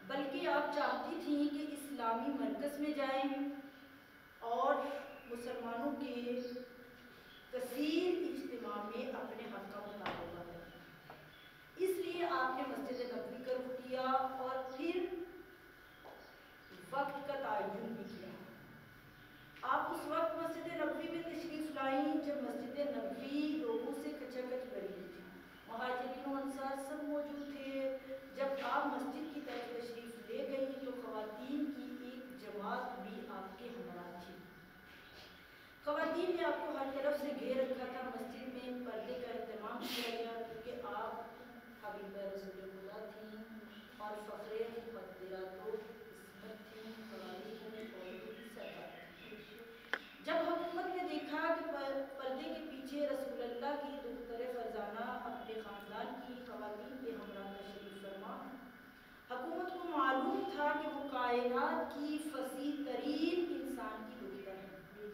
بلکہ آپ چاہتی تھیں کہ اسلامی مرکز میں جائیں اور مسلمانوں کے کثیر اجتماع میں اپنے حق کا مطالبہ کریں۔ اس لیے آپ نے مسجد نبوی کا رخ کیا اور پھر وقت کا تعین بھی کیا۔ آپ اس وقت مسجد نبوی میں تشریف لائیں جب مسجد نبوی لوگوں سے کچا کچ بھری ہوئی تھی، مہاجرین و انصار سب موجود تھے۔ جب آپ مسجد کی طرف تشریف لے گئی تو خواتین کی ایک جماعت بھی آپ کے ہمراہ تھی۔ خواتین نے آپ کو ہر طرف سے گھیر رکھا تھا۔ مسجد میں پردے کا اہتمام کیا گیا کیونکہ آپ حبیب رسول خدا تھیں اور فخر مقدرات و عصمت تھیں، خواتین اور سرکار۔ جب حکومت نے دیکھا کہ پردے کے پیچھے رسول اللہ کی دختر فرزانہ اپنے خاندان کی خواتین کے ہمراہ تشریف فرما، حکومت کو معلوم تھا کہ وہ کائنات کی فصیح ترین انسان کی دختر ہے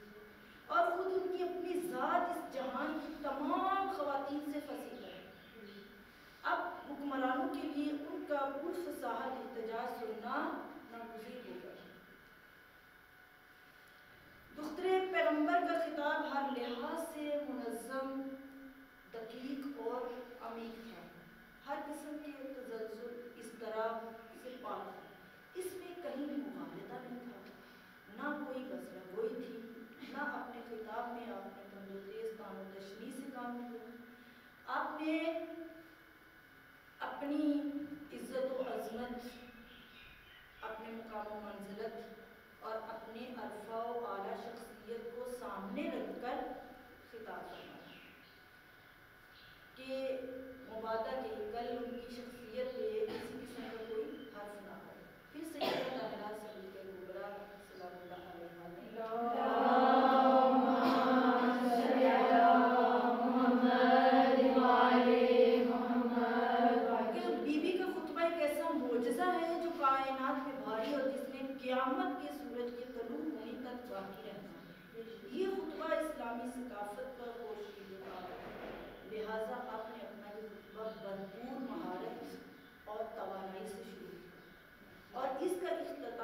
اور خود ان کی اپنی ذات اس جہان کی تمام خواتین سے فصیح ہے۔ اب حکمرانوں کے لیے ان کا پرفصاحت احتجاج سننا ناگزیر ہو گیا۔ دختر پیغمبر کا خطاب ہر لحاظ سے منظم، دقیق اور عمیق تھا، ہر قسم کے تزلزل، اضطراب سے پاک تھا۔ اس میں کہیں بھی مغالطہ نہیں تھا، نہ کوئی بسرہ گوئی تھی، نہ اپنے خطاب میں آپ نے تند و تیز تان و تشنیع سے کام لیا۔ آپ نے اپنی عزت و عظمت، اپنے مقام و منزلت اور اپنے عرفہ و اعلیٰ شخصیت کو سامنے رکھ کر خطاب فرمایا کہ مبادہ کے کل ان کی شخصیت پہ کسی قسم کا کوئی حرف نہ ہو۔ پھر سیدہ طاہرہ صدیقہ کبریٰ سلام اللہ علیہا نے بی بی کا خطبہ ایک ایسا معجزہ ہے جو کائنات میں بھاری اور جس میں قیامت کے سورج کے طلوع ہونے تک باقی رہنا ہے۔ یہ خطبہ اسلامی ثقافت پر پوشیدہ ہے، لہٰذا آپ نے اپنا یہ خطبہ بھرپور مہارت اور توانائی سے شروع کیا اور اس کا اختتام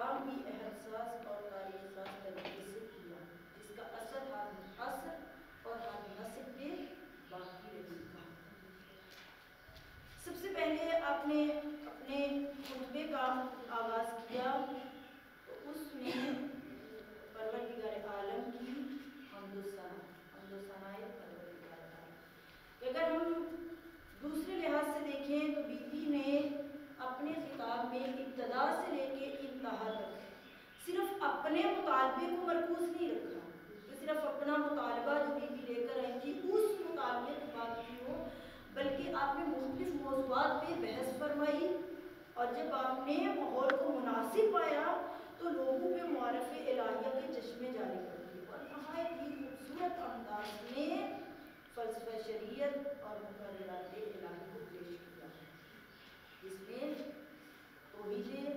میں ابتدا سے لے کے انتہا تک صرف اپنے مطالبے کو مرکوز نہیں رکھا کہ صرف اپنا مطالبہ جو بی بی لے کر آئی تھی اس مطالبے کی بات کی ہو، بلکہ آپ نے مختلف موضوعات پہ بحث فرمائی، اور جب آپ نے ماحول کو مناسب پایا تو لوگوں پہ معارف الہیہ کے چشمے جاری کر دیے اور نہایت ہی خوبصورت انداز میں فلسفہ شریعت اور مقررات الہی کو پیش کیا، جس میں توحید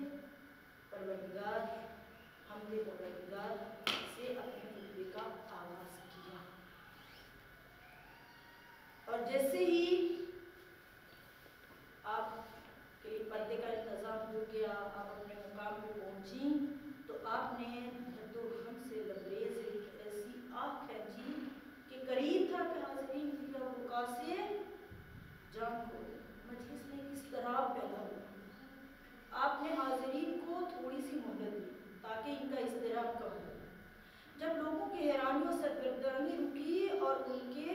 پروردگار، حمد پروردگار سے اپنے خطبے کا آغاز کیا۔ اور جیسے ہی آپ کے پردے کا انتظام ہو گیا، آپ اپنے مقام پہ پہنچی، تو آپ نے درد و غم سے لبریز ایک ایسی آہ کھینچی کہ قریب تھا کہ حاضرین کی رکا سے جان کھو گئی، مجلس میں اس طرح پیدا ہوا۔ آپ نے حاضرین کو تھوڑی سی مہلت دی تاکہ ان کا اضطراب کم ہو۔ جب لوگوں کی حیرانی و سرگردانی رکی اور ان کے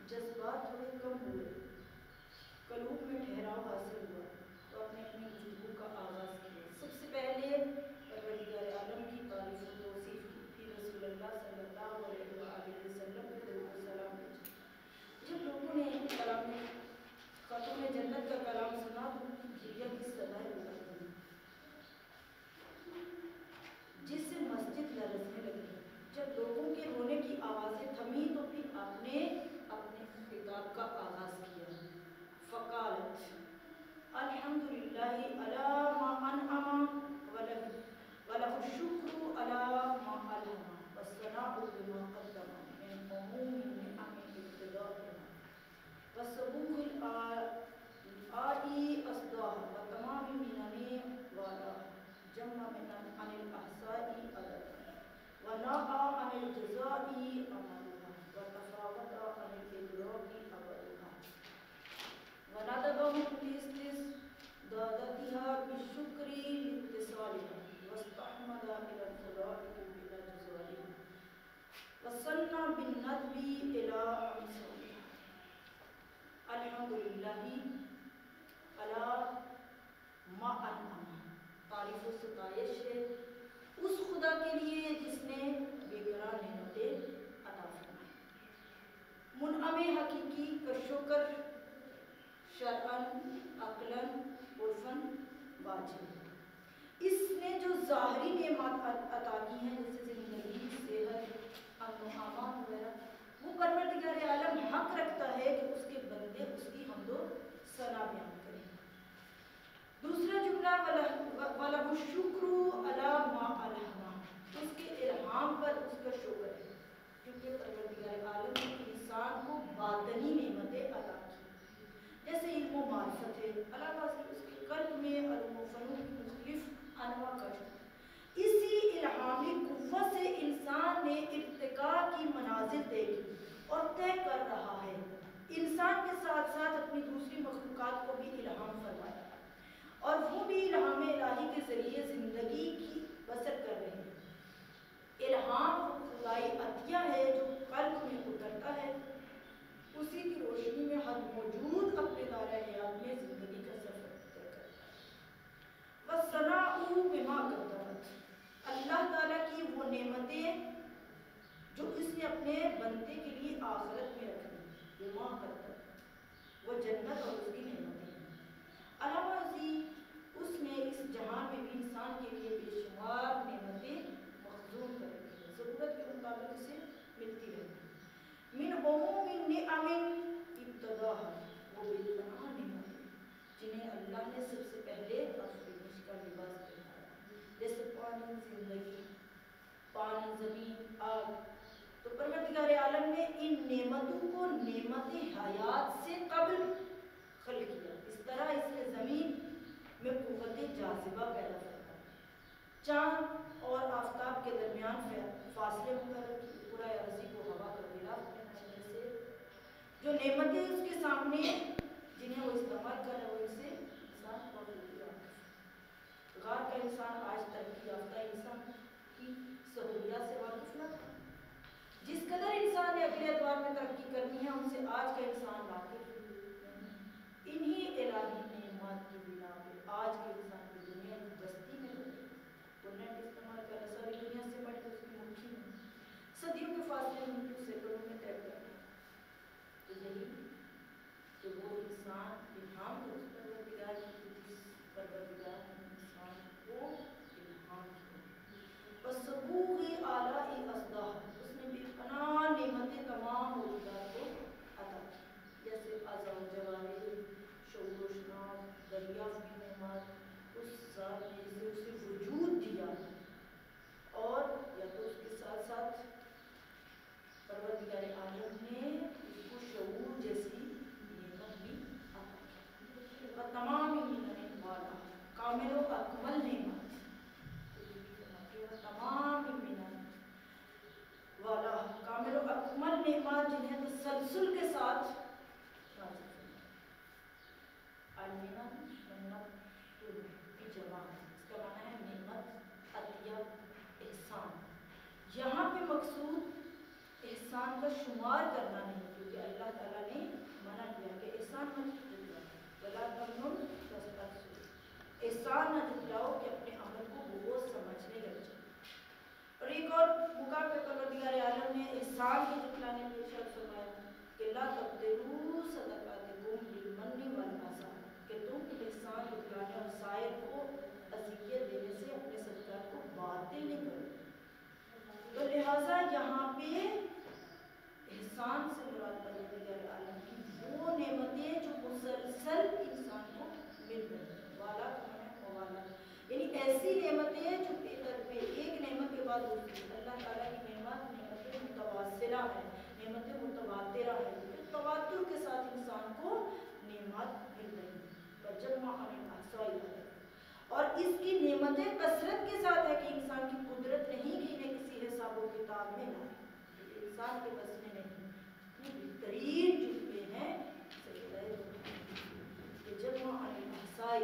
جذبات تھوڑے کم ہوئے، قلوب میں ٹھہراؤ حاصل ہوا، تو اپنے اپنے گفتگو کا آغاز کیا۔ سب سے پہلے پروردگار عالم کی تعریف و توصیف کی، پھر رسول اللہ صلی اللہ علیہ وآلہ وسلم کو درود و سلام بھیجا۔ جب لوگوں نے کلام خاتون جنت کا کلام سنا تو ان کی جھریاں کی صدائیں اٹھ گئیں، جس سے مسجد لرزنے لگی۔ جب لوگوں کے رونے کی آوازیں تھمی تو پھر آپ نے اپنے خطاب کا آغاز کیا۔ فقالت الحمدللہ علی ما انعم ولہ الشکر علی ما الہم والثناء بما قدم من عموم النعم ابتداءها وسبوغ الآئی اصداها وتمام المنن والاها جمع عن الاحصاء عددا وناء عن الجزاء عملها وتفاوت عن الادراك ابدها وندبهم لاستزدادتها بالشكر لاتصالها واستحمد الى الفضائل الى جزائها وصلنا بالندب الى امثالها۔ الحمدللہ علی ما انعم، تعریف و ستائش ہے اس خدا کے لیے جس نے بے کرار نعمتیں عطا فرمائی۔ منعم حقیقی کا شکر شرعاً، عقلاً، عرفاً واجب ہے۔ اس نے جو ظاہری نعمت عطا کی ہیں جیسے زندگی، صحت، امن و امان وغیرہ، وہ پروردگار عالم حق رکھتا ہے کہ اس کے بندے اس کی حمد و ثنا بیان کریں۔ دوسرا جملہ وَلَهُ الشُّكْرُ عَلَى مَا أَلْهَمَهُ، اس کے الہام پر اس کا شکر ہے، کیونکہ پروردگار عالم نے انسان کو باطنی نعمتیں عطا کی، جیسے علم و معرفت ہے، علاوہ سے اس کے قلب میں علم و فنون کی مختلف انواع کا شکر۔ اسی الہامی قوت سے انسان نے ارتقاء کی منازل دیکھی اور طے کر رہا ہے۔ انسان کے ساتھ ساتھ اپنی دوسری مخلوقات کو بھی الہام فرمایا اور وہ بھی الہام الہی کے ذریعے زندگی کی بسر کر رہے ہیں۔ الہام خدائی عطیہ ہے جو قلب میں اترتا ہے، اسی کی روشنی میں ہر موجود اپنے دائرہ حیات میں زندگی کا سفر طے کرتا ہے۔ وَالثَّنَاءُ بِمَا قَدَّمَتْ، اللہ تعالیٰ کی وہ نعمتیں جو اس نے اپنے بندے کے لیے آخرت میں رکھ دی، بِمَا قَدَّمَتْ، وہ جنت اور اس کی نعمتیں ہیں۔ علاوہ ازیں اس نے اس جہان میں بھی انسان کے لیے بے شمار نعمتیں مخزون کر رکھی ہیں، ضرورت کے مطابق اسے ملتی رہتی ہیں۔ من عموم النعم ابتداءها، وہ بے پناہ نعمتیں جنہیں اللہ نے سب سے پہلے آفرینش کا لباس پہنایا، جیسے پانی، زندگی، پانی، زمین، آگ، تو پروردگار عالم نے ان نعمتوں کو نعمت حیات سے قبل خلق کیا۔ اس طرح اس نے زمین میں قوت جاذبہ پیدا فرمائی، چاند اور آفتاب کے درمیان فاصلے مقرر کیے، پورا عرضی کو ہوا کا غلاف بنانے سے جو نعمتیں اس کے سامنے جنہیں وہ استعمال کر رہا ہے وہ ان سے انسان بخوبی واقف ہے۔ غار کا انسان آج ترقی یافتہ انسان کی سہولیات سے واقف نہ تھا، جس قدر انسان نے اگلے ادوار میں ترقی کرنی ہے ان سے آج کا انسان واقف نہیں۔ انہی الہی نعمات کی بنا پہ آج کے انسان کی صدیوں کے فاصلے منٹوں سیکنڈوں میں طے کرنا. تو یہی کہ وہ انسان الہام کو پروردگار نے انسان کو الہام کیا. وَسَبُوغِ آلَاءِ أَصْدَاهَا، اس نے بے پناہ نعمتیں تمام موجودات کو عطا کی، جیسے اعضاء و جوارح، شعور و شناخت، دریافت کی نعمت، اس ذات نے جسے اسے وجود دیا، اور یا تو اس کے ساتھ ساتھ پروردگار عالم نے اس کو شعور جیسی نعمت بھی عطا کی. اور تمام منن والا کامل و اکمل نعمت، تمام منن والا کامل و اکمل نعمت جنہیں تسلسل کے ساتھ نازل ہوئی. المنن منت کی جمع، اس کا معنی ہے نعمت، عطیہ، احسان. یہاں پہ مقصود احسان کا شمار کرنا نہیں، کیونکہ اللہ تعالیٰ نے منع کیا کہ احسان مت جتلاؤ، ولا تمنن تستکثر، احسان نہ جتلاؤ کہ اپنے عمل کو بہت سمجھنے لگ جائے. اور ایک اور موقع پہ پروردگار عالم نے احسان کے جتلانے میں ارشاد فرمایا کہ لا تبدلوا صدقاتکم بالمن والعذا، کہ تم احسان جتلانے اور سائر کو اذیت دینے سے اپنے صدقات کو باطل نہیں کرو. تو لہٰذا یہاں پہ احسان سے مراد پروردگار عالم کی وہ نعمتیں جو مسلسل انسان کو مل رہی ہیں. والا والا یعنی ایسی نعمتیں جو ایک نعمت کے بعد دوسری. اللہ تعالیٰ کی نعمتیں متواصلہ ہیں، نعمتیں متواترہ ہیں، جو تواتر کے ساتھ انسان کو نعمت مل رہی ہیں. وجمع عن الاحصاء، اور اس کی نعمتیں کثرت کے ساتھ ہے کہ انسان کی قدرت نہیں کہ انہیں کسی حساب و کتاب میں لائے، انسان کے بس میں نہیں. بہترین جملے ہیں جمع عن الاحصاء،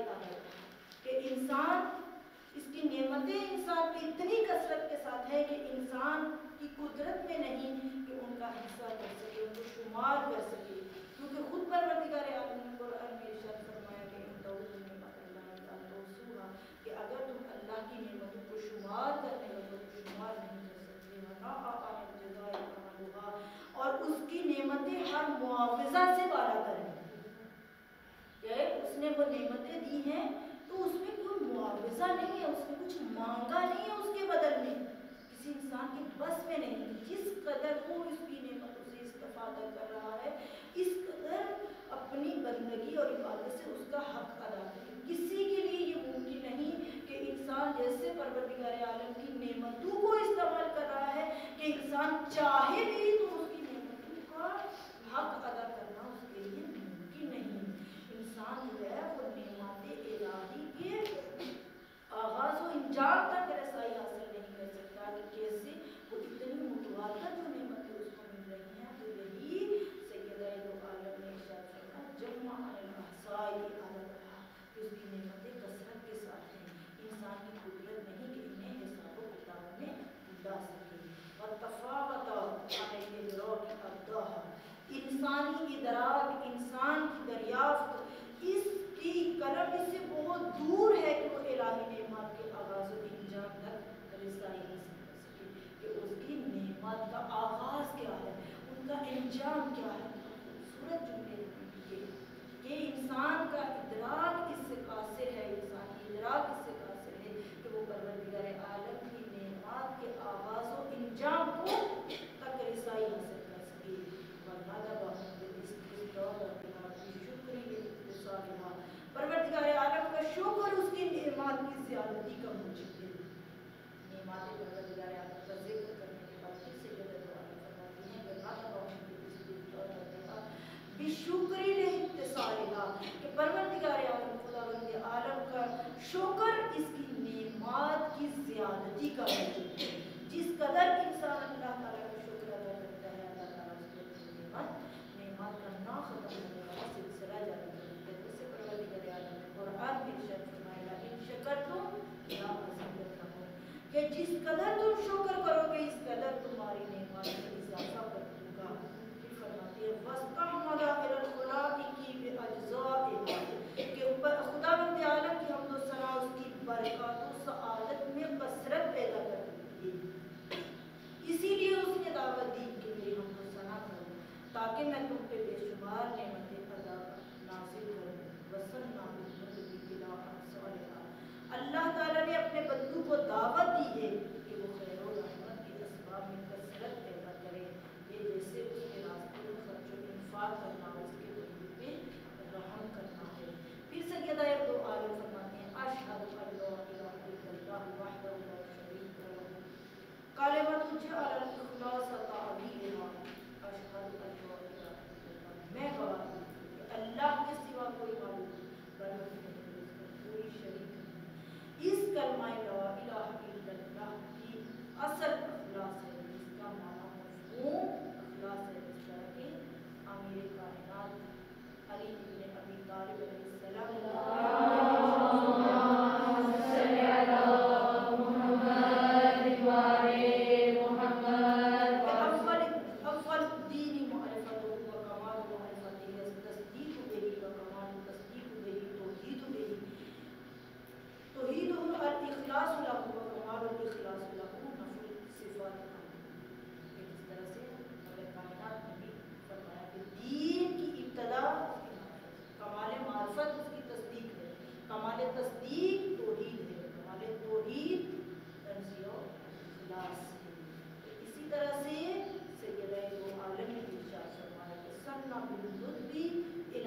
کہ انسان اس کی نعمتیں انسان کی اتنی کثرت کے ساتھ ہے کہ انسان کی قدرت میں نہیں کہ ان کا حصہ کر سکے، ان کو شمار کر سکے. کیونکہ خود پروردگار عالم نے قرآن میں ارشاد فرمایا کہ ان تعدوا نعمت اللہ لا تحصوها، کہ اگر تم اللہ کی نعمتوں کو شمار کرنے لگو تو شمار نہیں کر سکتے. وَنَاءَ عَنِ الْجَزَاءِ كَمَالُهَا، اور اس کی نعمتیں ہر معاوضہ سے بالا تر ہیں. کہ اس نے وہ نعمتیں دی ہیں تو اس میں کوئی معاوضہ نہیں ہے، اس نے کچھ مانگا نہیں ہے اس کے بدل میں، کسی انسان کے بس میں نہیں. جس قدر وہ اس کی نعمتوں سے استفادہ کر رہا ہے، اس قدر اپنی بندگی اور عبادت سے اس کا حق ادا کرے. کسی کے لیے یہ ممکن نہیں کہ انسان جیسے پروردگار عالم کی نعمتوں کو استعمال کر رہا ہے کہ انسان چاہے بھی تو اس کی نعمتوں کا حق ادا کرنا اس کے لیے ممکن نہیں. انسان جو ہے وہ نعمت الہی کے آغاز و انجام تک رسائی حاصل نہیں کر سکتا کہ کیسے وہ اتنی متواتر جو نعمتیں اس کو مل رہی ہیں. تو یہی سیدہ دو عالم نے ارشاد فرمایا جمع عن الاحصاء عددها، کہ اس کی نعمتیں کثرت کے ساتھ ہیں، انسان کی قدرت نہیں کہ انہیں حساب و کتاب میں لا سکے. وتفاوت عن الادراک ابداها، انسانی ادراک، انسان کی دریافت اس کی قلم اس سے بہت دور ہے کہ وہ الہی نعمت کے آغاز و انجام تک رسائی حاصل کر سکے، کہ اس کی نعمت کا آغاز کیا ہے، ان کا انجام کیا ہے. خوبصورت جملے یہ کہ انسان کا ادراک اس سے قاصر ہے، انسان کی ادراک اس سے قاصر ہے کہ وہ پروردگار عالم کی نعمت کے آغاز و انجام کو تک رسائی حاصل کر سکے. پروردگار عالم کا شکر اس کی نعمت کی زیادتی کا موجب ہے. نعمت پروردگار عالم کا ذکر کرنے کے بعد پھر سے یہ دعا فرماتی ہیں کہ بشکری لاتصالھا، کہ پروردگار عالم خداوند عالم کا شکر اس کی نعمت کی زیادتی کا موجب ہے. جس قدر انسان اللہ تعالیٰ کا شکر ادا کرتا ہے، اللہ تعالیٰ اس کو نعمت کا نہ ختم ہونے والا سلسلہ جاری کرتا ہے. جیسے پروردگار عالم نے قرآن میں ارشاد فرمایا ان شکرتم لازیدنکم، کہ جس قدر تم شکر کرو گے اس قدر تمہاری نعمت میں اضافہ کر دوں گا. پھر فرماتے ہیں واستحمل الی الخلائق باجزائها، کہ خداوند عالم کی حمد و ثنا اس کی برکات و سعادت میں کثرت پیدا کر دیتی ہے. اسی لیے اس نے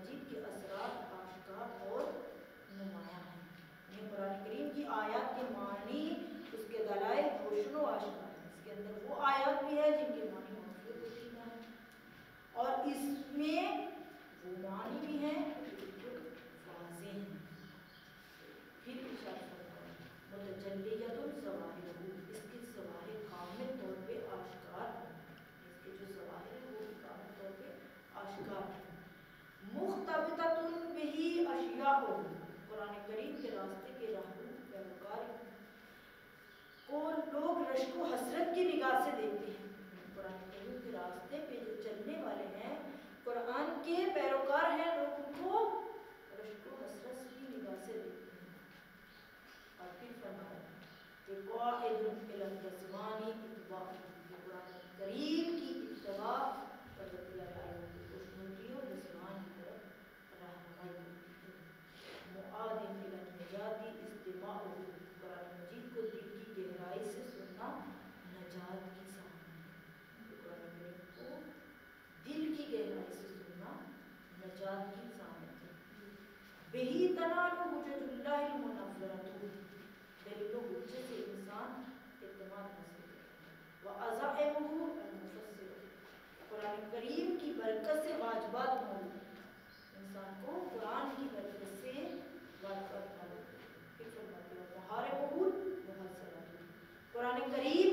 مجید کے اثرات آشکار اور نمایاں ہیں. یہ قرآن کریم کی آیات کے معنی، اس کے دلائل روشن و آشکار ہیں. اس کے اندر وہ آیات بھی ہے جن کے معنی مختلف ہوتی ہیں، اور اس میں وہ معنی بھی ہیں جو بالکل واضح ہیں. پھر ارشاد فرمایا متجلیۃ الظواہر، اس کے ظواہر کامل طور پہ آشکار ہیں. اس کے جو ظواہر ہیں وہ کامل طور پہ آشکار ہیں. مختبطۃ بہ اشیاء، قرآن کریم کے راستے کے راہرو پیروکار کو لوگ رشک و حسرت کی نگاہ سے دیکھتے ہیں. قرآن کریم کے راستے پہ جو چلنے والے ہیں، قرآن کے پیروکار ہیں، لوگ ان کو رشک و حسرت کی نگاہ سے دیکھتے ہیں. اور پھر فرمایا کہ قائد الی الرضوان اتباع، قرآن کریم کی اتباع پر کی خوشنودی اور رضوان کی طرف رہنمائی کرتی ہے. معاد الی النجات استماع، قرآن مجید کو دل کی گہرائی سے سننا نجات کی ضامن ہے. قرآن کریم کو دل کی گہرائی سے سننا نجات کی ضامن ہے. بہی تنال حجج اللہ المنورۃ، دلیل و حجت سے انسان اعتماد حاصل کرتا ہے. وعزائمہ المفسرۃ، قرآن کریم کی برکت سے واجبات معلوم، انسان کو قرآن کی برکت سے واجبات معلوم. پھر فرماتے ہیں محاربہ محصلۃ، قرآن کریم